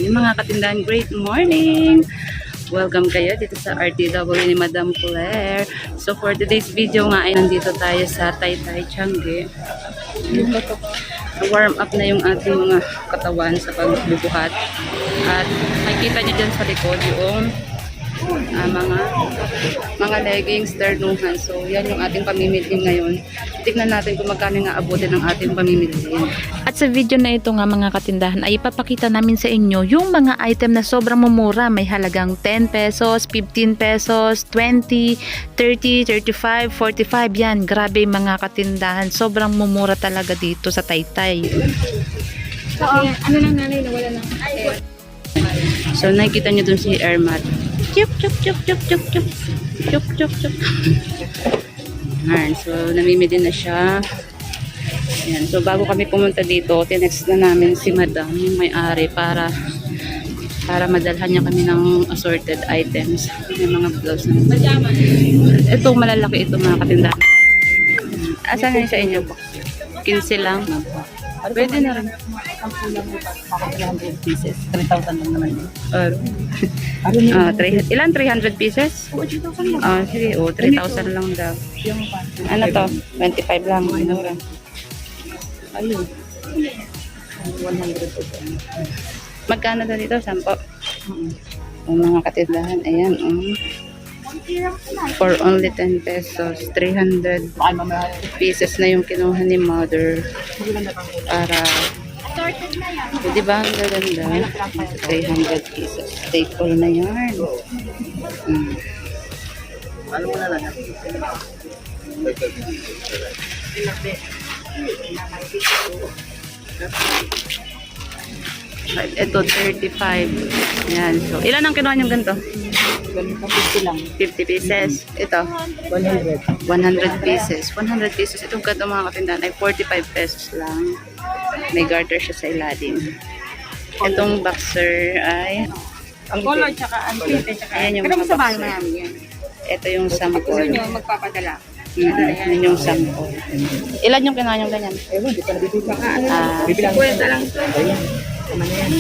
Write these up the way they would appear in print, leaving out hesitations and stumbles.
Ayan mga katindahan, great morning! Welcome kayo dito sa RTW ni Madam Claire. So for today's video nga ay nandito tayo sa Taytay, Tiange. Warm up na yung ating mga katawan sa pagbubuhat. At makikita nyo dyan sa likod yung mga leggings, ternuhan. So yan yung ating pamimili ngayon. Tignan natin kung magkano nga abutin ng ating pamimili. At sa video na ito nga mga katindahan ay ipapakita namin sa inyo yung mga item na sobrang mumura. May halagang 10 pesos, 15 pesos, 20, 30, 35, 45. Yan, grabe mga katindahan. Sobrang mumura talaga dito sa Taytay. So, ano lang nanay, nawala lang. So nakikita nyo dun si Airmat. Chup, chup, chup, chup, chup, chup. Chup, chup, chup. Ayan, so namimili na siya. Ayan, so bago kami pumunta dito, tinext na namin si Madam, yung may-ari, para madalhan niya kami ng assorted items. Yung mga blouse na. Ito, malalaki ito mga katindahan. Asan na yun sa inyo? 15 lang. Pwede na rin. Ang kulang mo pa, 300 pieces. 3,000 lang naman yun. Ilan? 300 pieces? Oo, 3,000 lang. Sige, 3,000 lang daw. Yung pa. Ano to? 25 lang. Ayun. 100 po. Magkano daw dito? 10? Ang mga katindahan, ayan. For only 10 pesos, 300 Baka mamaya. pieces na yung kinuha ni Mother. Para, di ba ang gaganda? 300 pieces. Take all na yan. Ano mo na lang? Ito, 35. Yan. So, ilan ang kinuha niyong ganito? 50 lang. 50 pieces. Ito, 100. 100 pieces. 100 pieces. Itong ganito mga katindahan ay 45 pesos lang. May garter siya sa ilalim. Itong boxer ay Ang color tsaka ang print tsaka. ayan yung Pero mga sa bahay boxer. namin yan. Ito yung Gusto sample. nyo magpapadala. Yan yung sample. Ilan yung kinuha niyong ganyan? Ewan, di pa nabibigla ka. Ah, Bibilang. Kwenta lang ito. Ayan. Tama na yan.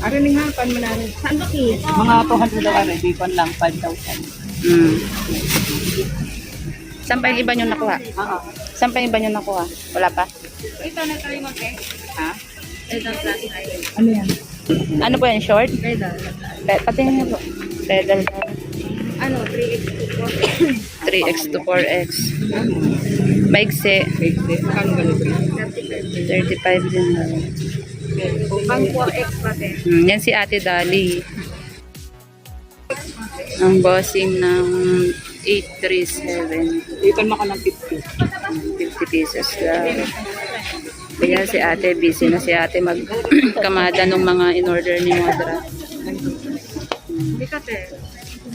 Ano ni nga, pan mo na rin. Saan ba ki? Mga 200 daw rin. Bicon lang, 5,000. Saan pa yung iba nyo nakuha? Oo. Saan pa yung iba nyo nakuha? Wala pa? Ito na tayo mag-eh. Ha? Ito plus size. Ano yan? Ano po yan? Short? Pedal. Patingin niyo po. Pedal daw. Ano, 3x to 4. 3x to 4x. Maigsi. Kano ganito? 35 din daw. Pang 4x pati. Yan si Ate Dali. Ang bossing ng 837. Bicon mo ka ng 50 50. pieces lang. Kaya si Ate, busy na si Ate magkamada ng mga in-order ni Modra. Bikat eh.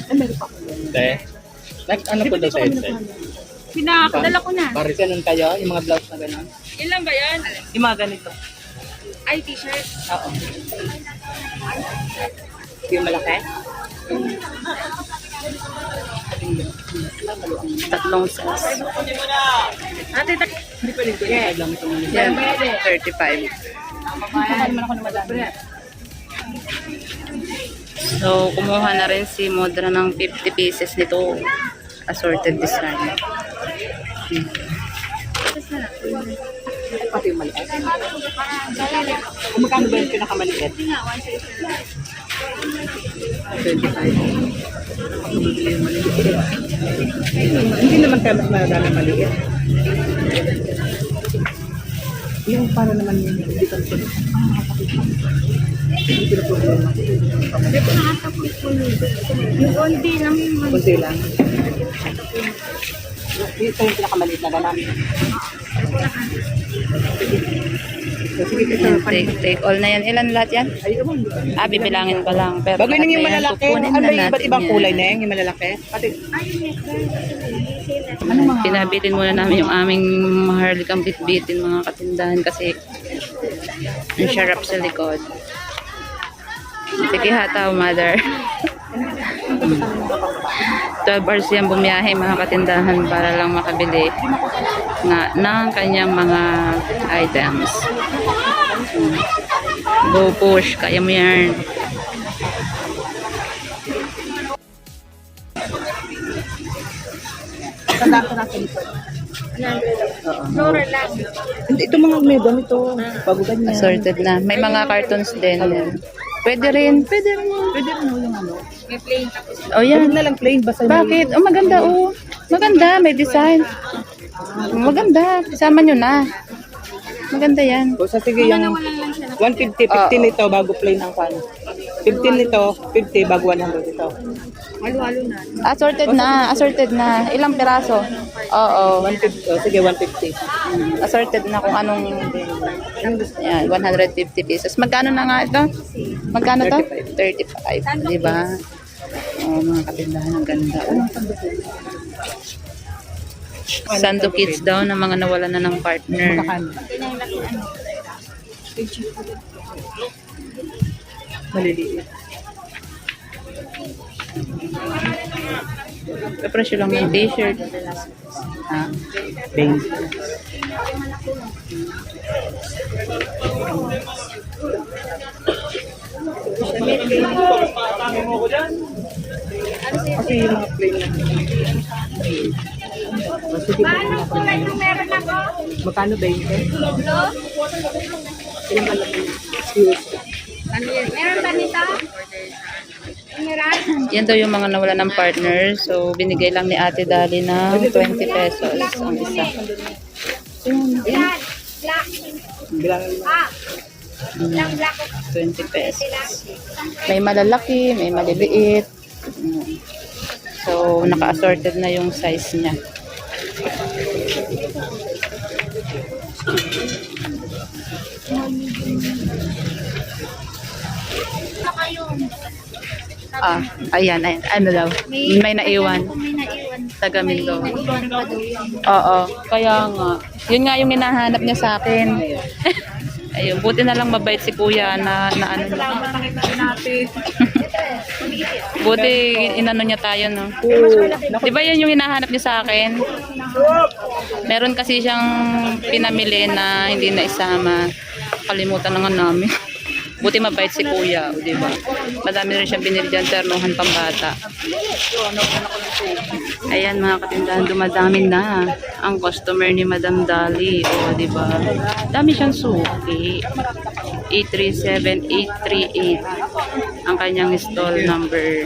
Ay, meron pa. Te, ano po daw sa headset? Pinakadala ko na. Paris ganun kayo? Yung mga blouse na gano'n? Ilan ba yan? Yung mga ganito. Ay, t-shirt. Oo. Yung malaki? Tatlong size. Ate, hindi pa rin ko. Yeah. Lang ito mga Yan, 35. Kapag naman ako na madami. So, kumuha na rin si Modra ng 50 pieces nito. Assorted design. Ay, pati yung maliit. Kung magkano ba yung pinakamaliit? 25. Hindi naman kayo mas madami maliit. Yung para naman yung hindi ka ito. Hindi ko problema. Yung konti lang. Kunti lang. Ito yung pinakamaliit na gano'n. Take all na yan. Ilan lahat yan? Bibilangin ko lang. Pero Bago yun yung lahat na yan, malalaki. kukunin Ano na yung iba't natin ibang yan. kulay na yung malalaki? Pati. Ano mga? Pinabilin muna namin yung aming maharlikang bitbitin mga katindahan kasi ang sarap sa likod. Sige hataw, Mother. 12 hours yan bumiyahe mga katindahan para lang makabili ng kanyang mga items. Go push, kaya mo yan. Tandaan ko natin ito. 100. Flora lang. Hindi, ito mga medam ito. Bago ganyan. Assorted na. May mga cartons din. Pwede rin. Pwede rin yung ano. May plain tapos. Oh, yan. Huwag na lang plain, basta Bakit? Oh, maganda oh. Maganda, may design. Maganda. Isama nyo na. Maganda yan. O, sa sige yung 150, 15 nito bago plain ang pan. 15 nito, 50 bago 100 ito. Halo-halo na. Assorted na. Assorted na. Ilang piraso? Oo. 150, o, sige 150. Assorted na kung anong yan, 150 pesos. Magkano na nga ito? Magkano to? 35. Diba? Oh, mga katindahan. Ang ganda. Oh. Sando kids daw na mga nawala na ng partner. Makakano? Maliliit. Kapresyo lang ng t-shirt. Ah, Plain. Kasi yung mga plain lang. O, sige, Paano po lang yung meron ako? magkano 20? Ilang alam mo? Ano yan? Meron ba nito? Meron? yan daw yung mga nawala ng partner. So, binigay lang ni Ate Dali ng 20 pesos ang isa. Yan. Black. Bilangan mo. Ah. Lang black. 20 pesos. May malalaki, may maliliit. So, naka-assorted na yung size niya. Ah, ayan, ayan. Ano daw? May naiwan. May naiwan. Tagamin daw. Naiwan pa daw yan. Oo, kaya nga. Yun nga yung hinahanap niya sa akin. Ayun, buti na lang mabait si kuya na ano. Buti inano niya tayo, no? Di ba yan yung hinahanap niya sa akin? Meron kasi siyang pinamili na hindi na isama. Kalimutan na nga namin. Buti mabait si kuya, di ba? Madami rin siyang binili dyan, ternuhan pambata. Ayan mga katindahan, dumadami na ang customer ni Madam Dali. O, di ba? Dami siyang suki. 837-838 ang kanyang stall number.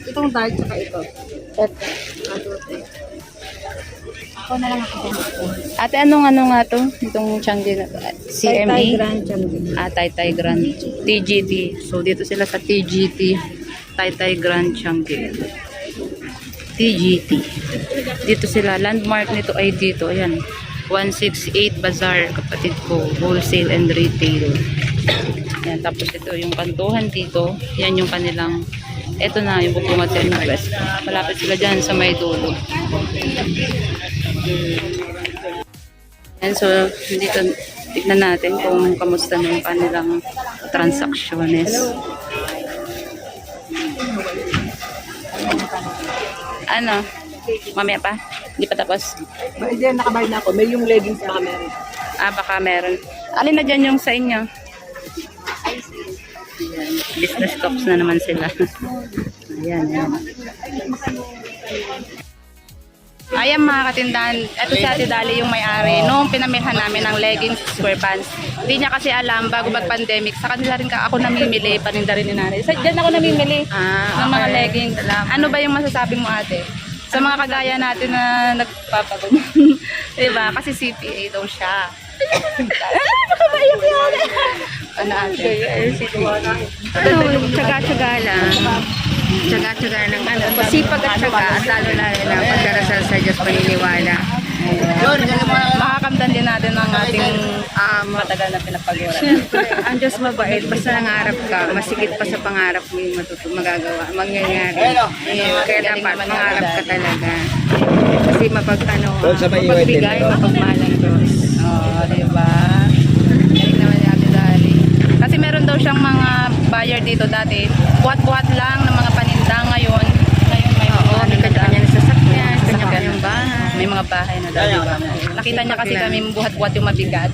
Itong dark saka ito. Ako na lang ako. Ate, ano nga to? Itong Changi na to? CME? Grand Champion. Taytay Grand TGT. So, dito sila sa TGT. Taytay Grand Changi. TGT. Dito sila. Landmark nito ay dito. Ayan. 168 Bazaar, kapatid ko. Wholesale and retail. Ayan. Tapos ito yung kantuhan dito. Yan yung kanilang. Ito na yung Bupungat West. Malapit sila dyan sa may dulo. And so, dito tignan natin kung kamusta na yung kanilang transactions. Ano? Mamaya pa? Hindi pa tapos? Hindi, nakabayad na ako. May yung leggings baka meron. Ah, baka meron. Alin na dyan yung sa inyo? Ayan. Business talks na naman sila. Ayan, ayan. Ayan mga katindahan, ito si Ate Dali yung may-ari. Noong pinamilhan namin ng leggings, square pants, hindi niya kasi alam bago mag-pandemic. Sa kanila rin ako namimili, paninda rin ni nanay. Diyan ako namimili ng mga leggings. Ano ba yung masasabi mo ate? Sa mga kagaya natin na nagpapagod. Diba? Kasi CPA daw siya. Nakabaiyak yan. Ano ate? Ano, tsaga-tsaga lang. Tsaga-tsaga ng ano, pasipag at tsaga at lalo-lalo na pagdarasal sa Diyos paniniwala. Makakamtan din natin ang ating matagal na pinapag-iwanan. Ang Diyos mabait, basta nangarap ka, masigit pa sa pangarap mo yung magagawa, mangyayari. Kaya dapat mangarap ka talaga. Kasi mapagbigay, mapagmahal ang Diyos. Oo, diba? Galing naman ni Ate Dali. Kasi meron daw siyang mga buyer dito dati. Buhat-buhat lang ng mga paninda ngayon. Ngayon may mga May kanya-kanya na sasakyan, kanya-kanyang bahay. may mga bahay na daw, diba? Nakita niya kasi kami buhat-buhat yung mabigat.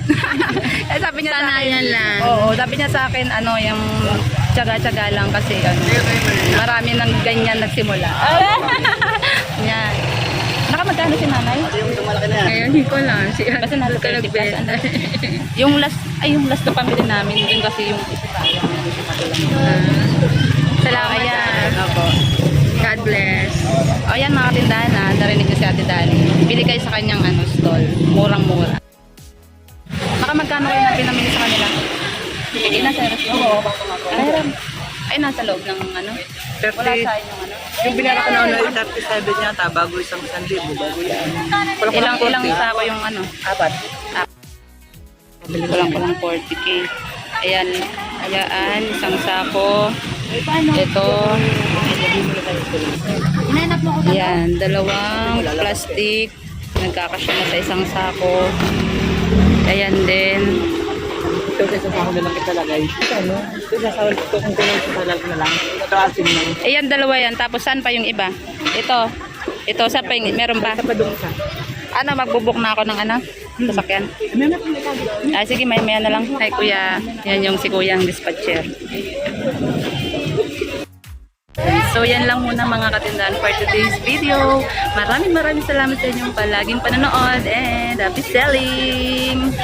Eh, sabi niya sa akin, Sanayan lang. oo, sabi niya sa akin, ano, yung tsaga-tsaga lang kasi, ano, marami ng ganyan nagsimula. Yan. Magkano si nanay? Ngayon, hindi ko lang. Si Basta nasa 30 plus. Ano? yung last na pamili namin, yun kasi yung isa sayang. Salamat. Ayan. Opo. God bless. O ayan mga katindahan na, narinig niyo si Ate Dani. Bili kayo sa kanyang stall. Murang-mura. Baka magkano kayo na pinamili sa kanila? Hindi na sa restaurant. Ay, nasa loob ng wala sa yung Yung binara ko na 37 yata, bago isang 1,000, bago yan. Ilang sako yung Apat. Bili ko lang 40k. Ayan, isang sako. Ito. Ayan, dalawang plastic. Nagkakasya na sa isang sako. Ayan din. Ito sa sasahol na lang italagay. Ano? Ito sasahol ko kung kulang sa salag na lang. Ito asin mo. Ayan, dalawa yan. Tapos saan pa yung iba? Ito. Ito, saan pa yung, meron pa? Sa padung sa. Magbubuk na ako ng sasakyan. Sige, may na lang. Ay, kuya. Yan yung si kuya, ang dispatcher. So, yan lang muna mga katindahan for today's video. Maraming salamat sa inyong palaging panonood and happy selling!